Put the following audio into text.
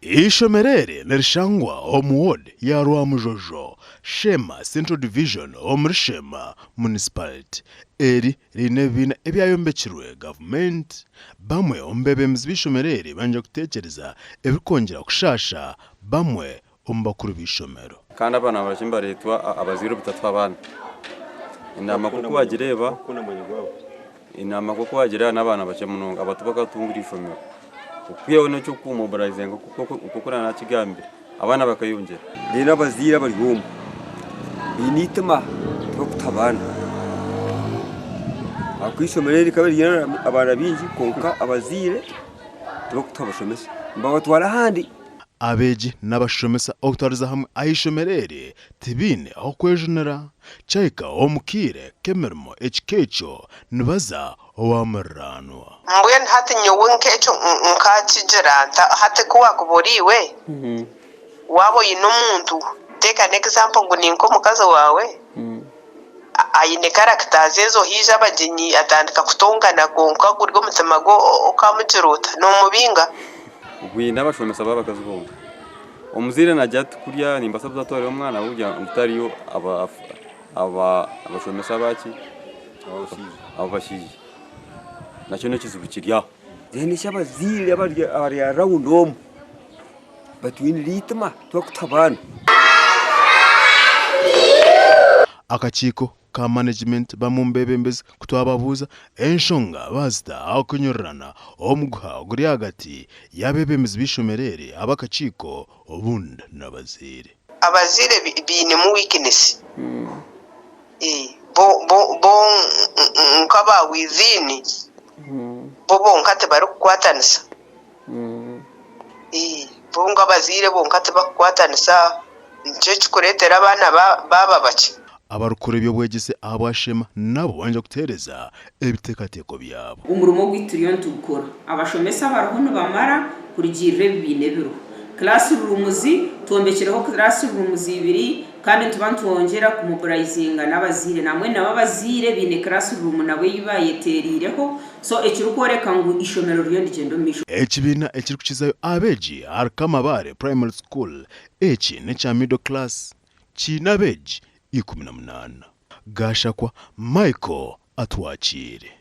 eishomero nerishangwa omuward ya Rwamujojo Sheema Central Division omuri Sheema Municipality eri rine bina ebyayombekirwe government bamwe ombebemezi b'ishomero banje kutekereza ebikongera kushasha bamwe ombakuru b'ishomero kandi abana barashimbaretwa abaziro bitatu abana inama kuko bagireba inama kuko bagireba n'abana bace munonga abatubaka tungira ishomero ukwiyeho no cyo kumobilizinga kuko na kigambe abana bakayongera rero abazira bari gomba initema two kutabana akwishomero rikabiri abana binji konka abazire two kutabashomesa mbabatwara handi Abeegi n'abashomesa okutwariza hamwe eishomero tibine aho kwejonera chaika omukire kemermo ekikecho nibaza owamuranwa mbwen hati nyowe nkecho nkakijiranta hati kuwa kuburiwe wabo yino muntu teka example ngo ninko mukazi wawe ayine characters ezo hija abajinyi atandika kutongana gonka gurgo mutima go okamujirota no mubinga gwina abashomesa babakazubonga omuzire najya kurya nimba satwatore umwana ujya utariyo abashomesa baki abashiji nacyo no kizubikirya deni shabazire abari around home between ritma to kutabana akachiko ka management bamumbebembezi kutwababuza enshonga bazita akunyurana omuguha guri hagati yabebembezi b'ishomero abakachiko obunda n'abazire abazire bine mu weakness bo nkaba within bo nkate bari kukwatanisa bo nkabazire bo nkate bakwatanisa nicyo kikuretera abana baba bake abarukure byobwegese abashema nabo banje kutereza ebitekateko byabo umurumo gwitiriyo ntugukora abashomesa barahono bamara kurigirire bine biro classrooms tombekeraho classrooms ibiri kandi tubantwongera kumumobilizinga n'abazire namwe n'abazire bine classroom nawe yibayeterireho so ekirukoreka ngo ishomero ryo ndigendo misho ekibina ekirikukizayo Abeegi Kamabaare Primary School echi necha middle class chinabeegi 18 gashakwa Michael atwakire.